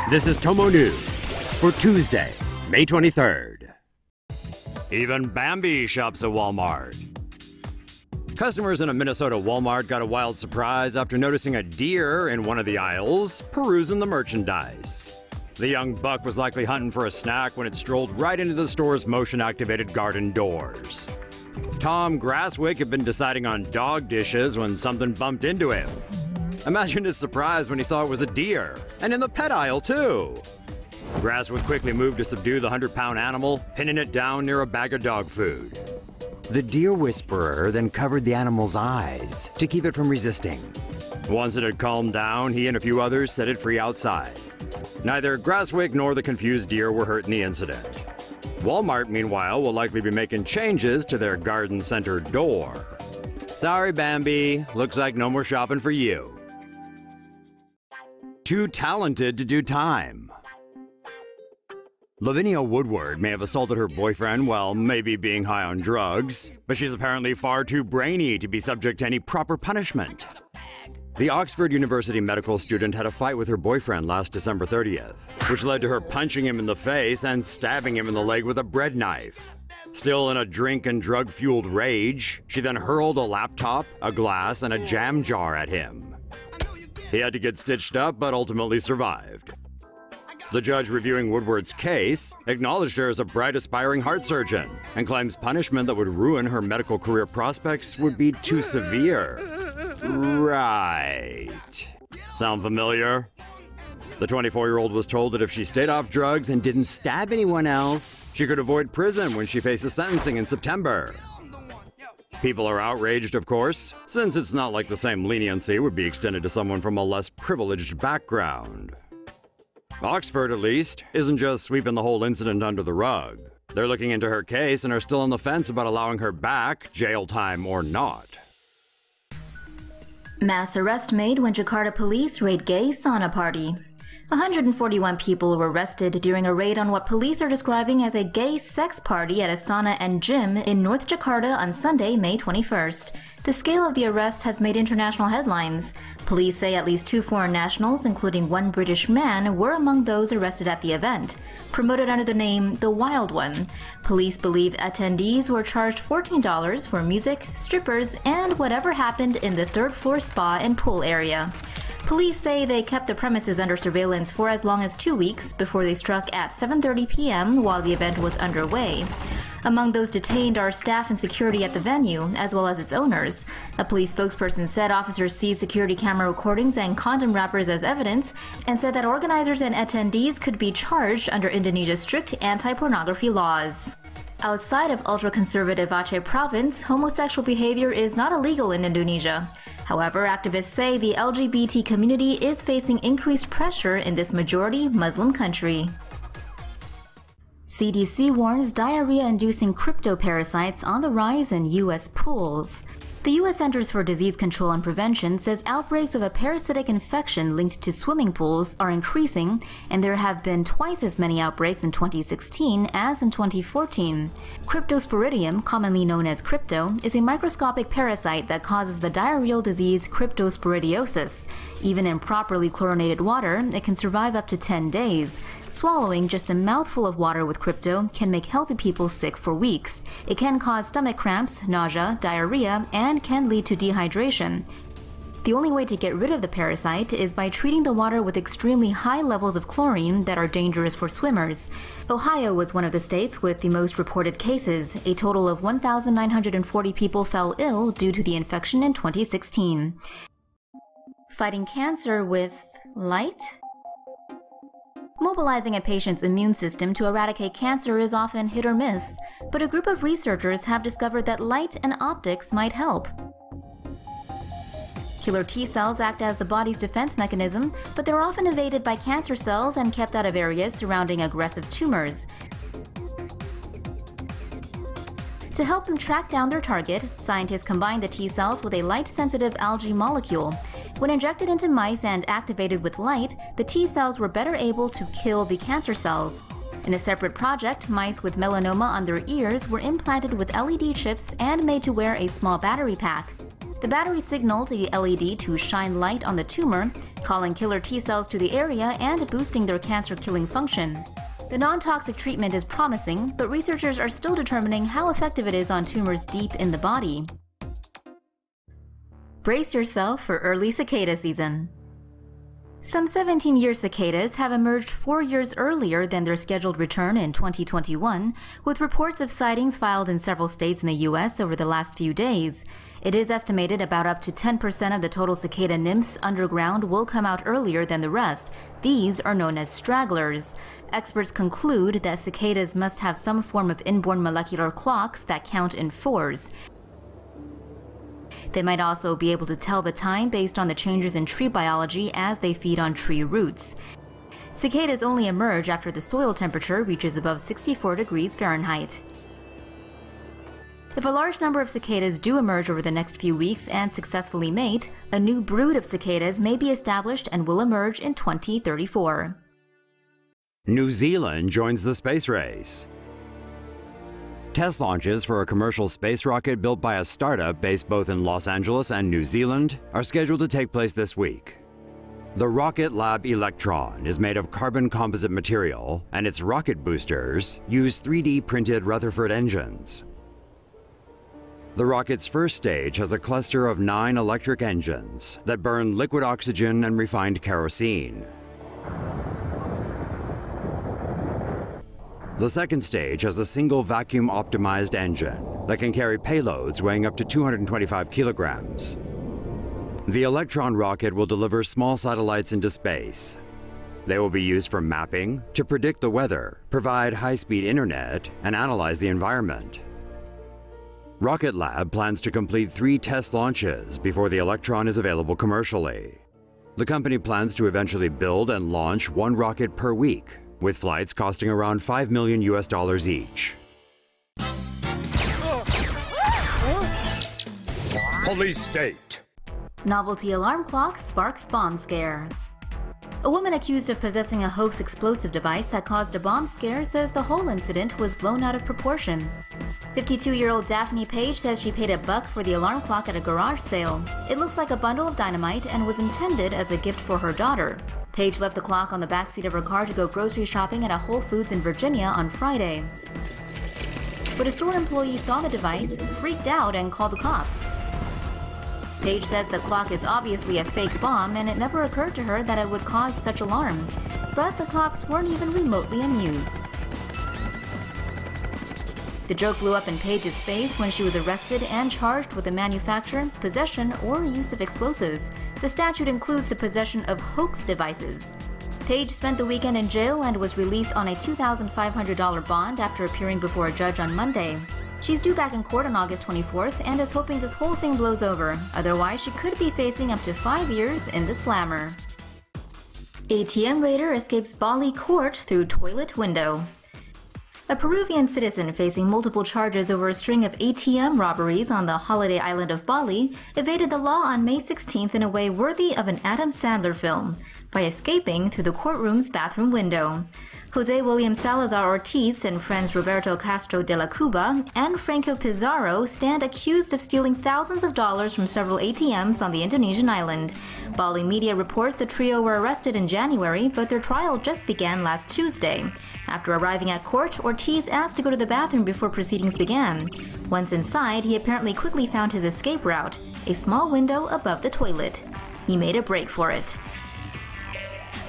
This is TomoNews for Tuesday, May 23rd. Even Bambi shops at Walmart. Customers in a Minnesota Walmart got a wild surprise after noticing a deer in one of the aisles perusing the merchandise. The young buck was likely hunting for a snack when it strolled right into the store's motion-activated garden doors. Tom Grasswick had been deciding on dog dishes when something bumped into him. Imagine his surprise when he saw it was a deer, and in the pet aisle too. Grasswick quickly moved to subdue the 100-pound animal, pinning it down near a bag of dog food. The deer whisperer then covered the animal's eyes to keep it from resisting. Once it had calmed down, he and a few others set it free outside. Neither Grasswick nor the confused deer were hurt in the incident. Walmart, meanwhile, will likely be making changes to their garden center door. Sorry, Bambi. Looks like no more shopping for you. Too talented to do time. Lavinia Woodward may have assaulted her boyfriend while maybe being high on drugs, but she's apparently far too brainy to be subject to any proper punishment. The Oxford University medical student had a fight with her boyfriend last December 30th, which led to her punching him in the face and stabbing him in the leg with a bread knife. Still in a drink and drug-fueled rage, she then hurled a laptop, a glass, and a jam jar at him. He had to get stitched up, but ultimately survived. The judge reviewing Woodward's case acknowledged her as a bright, aspiring heart surgeon and claims punishment that would ruin her medical career prospects would be too severe. Right. Sound familiar? The 24-year-old was told that if she stayed off drugs and didn't stab anyone else, she could avoid prison when she faces sentencing in September. People are outraged, of course, since it's not like the same leniency would be extended to someone from a less privileged background. Oxford, at least, isn't just sweeping the whole incident under the rug. They're looking into her case and are still on the fence about allowing her back, jail time or not. Mass arrest made when Jakarta police raid gay sauna party. 141 people were arrested during a raid on what police are describing as a gay sex party at a sauna and gym in North Jakarta on Sunday, May 21st. The scale of the arrest has made international headlines. Police say at least 2 foreign nationals, including 1 British man, were among those arrested at the event. Promoted under the name The Wild One, police believe attendees were charged $14 for music, strippers, and whatever happened in the third-floor spa and pool area. Police say they kept the premises under surveillance for as long as 2 weeks before they struck at 7:30 p.m. while the event was underway. Among those detained are staff and security at the venue, as well as its owners. A police spokesperson said officers seized security camera recordings and condom wrappers as evidence, and said that organizers and attendees could be charged under Indonesia's strict anti-pornography laws. Outside of ultra-conservative Aceh province, homosexual behavior is not illegal in Indonesia. However, activists say the LGBT community is facing increased pressure in this majority Muslim country. CDC warns diarrhea-inducing cryptoparasites on the rise in U.S. pools. The U.S. Centers for Disease Control and Prevention says outbreaks of a parasitic infection linked to swimming pools are increasing, and there have been twice as many outbreaks in 2016 as in 2014. Cryptosporidium, commonly known as crypto, is a microscopic parasite that causes the diarrheal disease cryptosporidiosis. Even in properly chlorinated water, it can survive up to 10 days. Swallowing just a mouthful of water with crypto can make healthy people sick for weeks. It can cause stomach cramps, nausea, diarrhea, and can lead to dehydration. The only way to get rid of the parasite is by treating the water with extremely high levels of chlorine that are dangerous for swimmers. Ohio was one of the states with the most reported cases. A total of 1,940 people fell ill due to the infection in 2016. Fighting cancer with light? Mobilizing a patient's immune system to eradicate cancer is often hit or miss, but a group of researchers have discovered that light and optics might help. Killer T cells act as the body's defense mechanism, but they're often evaded by cancer cells and kept out of areas surrounding aggressive tumors. To help them track down their target, scientists combine the T cells with a light-sensitive algae molecule. When injected into mice and activated with light, the T cells were better able to kill the cancer cells. In a separate project, mice with melanoma on their ears were implanted with LED chips and made to wear a small battery pack. The battery signaled the LED to shine light on the tumor, calling killer T cells to the area and boosting their cancer-killing function. The non-toxic treatment is promising, but researchers are still determining how effective it is on tumors deep in the body. Brace yourself for early cicada season. Some 17-year cicadas have emerged 4 years earlier than their scheduled return in 2021, with reports of sightings filed in several states in the U.S. over the last few days. It is estimated about up to 10% of the total cicada nymphs underground will come out earlier than the rest. These are known as stragglers. Experts conclude that cicadas must have some form of inborn molecular clocks that count in fours. They might also be able to tell the time based on the changes in tree biology as they feed on tree roots. Cicadas only emerge after the soil temperature reaches above 64 degrees Fahrenheit. If a large number of cicadas do emerge over the next few weeks and successfully mate, a new brood of cicadas may be established and will emerge in 2034. New Zealand joins the space race. Test launches for a commercial space rocket built by a startup based both in Los Angeles and New Zealand are scheduled to take place this week. The Rocket Lab Electron is made of carbon composite material, and its rocket boosters use 3D printed Rutherford engines. The rocket's first stage has a cluster of 9 electric engines that burn liquid oxygen and refined kerosene. The second stage has a single vacuum-optimized engine that can carry payloads weighing up to 225 kilograms. The Electron rocket will deliver small satellites into space. They will be used for mapping, to predict the weather, provide high-speed internet, and analyze the environment. Rocket Lab plans to complete 3 test launches before the Electron is available commercially. The company plans to eventually build and launch 1 rocket per week, with flights costing around $5 million each. Police state. Novelty alarm clock sparks bomb scare. A woman accused of possessing a hoax explosive device that caused a bomb scare says the whole incident was blown out of proportion. 52-year-old Daphne Page says she paid $1 for the alarm clock at a garage sale. It looks like a bundle of dynamite and was intended as a gift for her daughter. Page left the clock on the backseat of her car to go grocery shopping at a Whole Foods in Virginia on Friday. But a store employee saw the device, freaked out, and called the cops. Page says the clock is obviously a fake bomb, and it never occurred to her that it would cause such alarm. But the cops weren't even remotely amused. The joke blew up in Page's face when she was arrested and charged with the manufacture, possession, or use of explosives. The statute includes the possession of hoax devices. Page spent the weekend in jail and was released on a $2,500 bond after appearing before a judge on Monday. She's due back in court on August 24th and is hoping this whole thing blows over. Otherwise, she could be facing up to 5 years in the slammer. ATM raider escapes Bali court through toilet window. A Peruvian citizen facing multiple charges over a string of ATM robberies on the holiday island of Bali evaded the law on May 16th in a way worthy of an Adam Sandler film by escaping through the courtroom's bathroom window. Jose William Salazar Ortiz and friends Roberto Castro de la Cuba and Franco Pizarro stand accused of stealing thousands of dollars from several ATMs on the Indonesian island. Bali media reports the trio were arrested in January, but their trial just began last Tuesday. After arriving at court, Ortiz asked to go to the bathroom before proceedings began. Once inside, he apparently quickly found his escape route, a small window above the toilet. He made a break for it.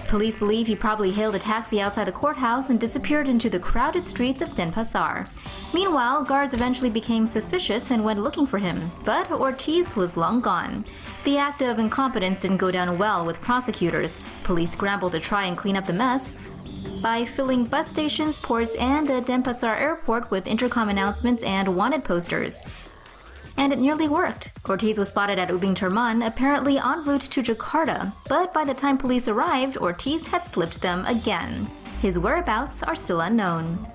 Police believe he probably hailed a taxi outside the courthouse and disappeared into the crowded streets of Denpasar. Meanwhile, guards eventually became suspicious and went looking for him, but Ortiz was long gone. The act of incompetence didn't go down well with prosecutors. Police scrambled to try and clean up the mess by filling bus stations, ports, and the Denpasar airport with intercom announcements and wanted posters. And it nearly worked. Ortiz was spotted at Ubin Terman, apparently en route to Jakarta, but by the time police arrived, Ortiz had slipped them again. His whereabouts are still unknown.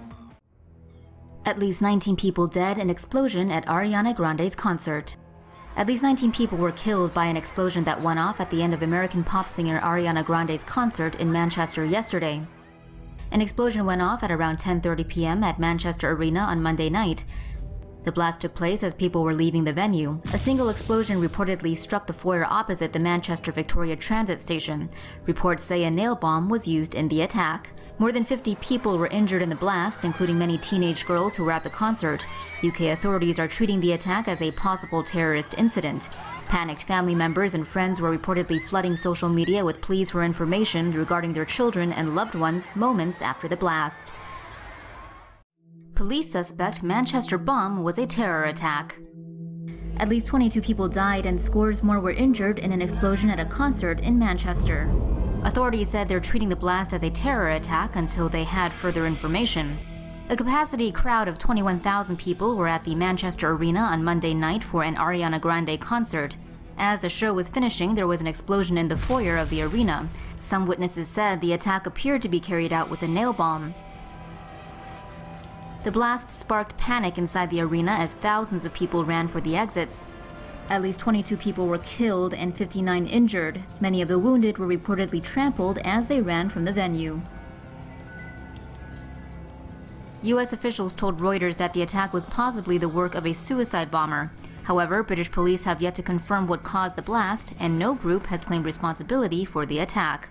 At least 19 people dead in explosion at Ariana Grande's concert. At least 19 people were killed by an explosion that went off at the end of American pop singer Ariana Grande's concert in Manchester yesterday. An explosion went off at around 10:30 p.m. at Manchester Arena on Monday night. The blast took place as people were leaving the venue. A single explosion reportedly struck the foyer opposite the Manchester Victoria Transit Station. Reports say a nail bomb was used in the attack. More than 50 people were injured in the blast, including many teenage girls who were at the concert. UK authorities are treating the attack as a possible terrorist incident. Panicked family members and friends were reportedly flooding social media with pleas for information regarding their children and loved ones moments after the blast. Police suspect Manchester bomb was a terror attack. At least 22 people died and scores more were injured in an explosion at a concert in Manchester. Authorities said they're treating the blast as a terror attack until they had further information. A capacity crowd of 21,000 people were at the Manchester Arena on Monday night for an Ariana Grande concert. As the show was finishing, there was an explosion in the foyer of the arena. Some witnesses said the attack appeared to be carried out with a nail bomb. The blast sparked panic inside the arena as thousands of people ran for the exits. At least 22 people were killed and 59 injured. Many of the wounded were reportedly trampled as they ran from the venue. U.S. officials told Reuters that the attack was possibly the work of a suicide bomber. However, British police have yet to confirm what caused the blast, and no group has claimed responsibility for the attack.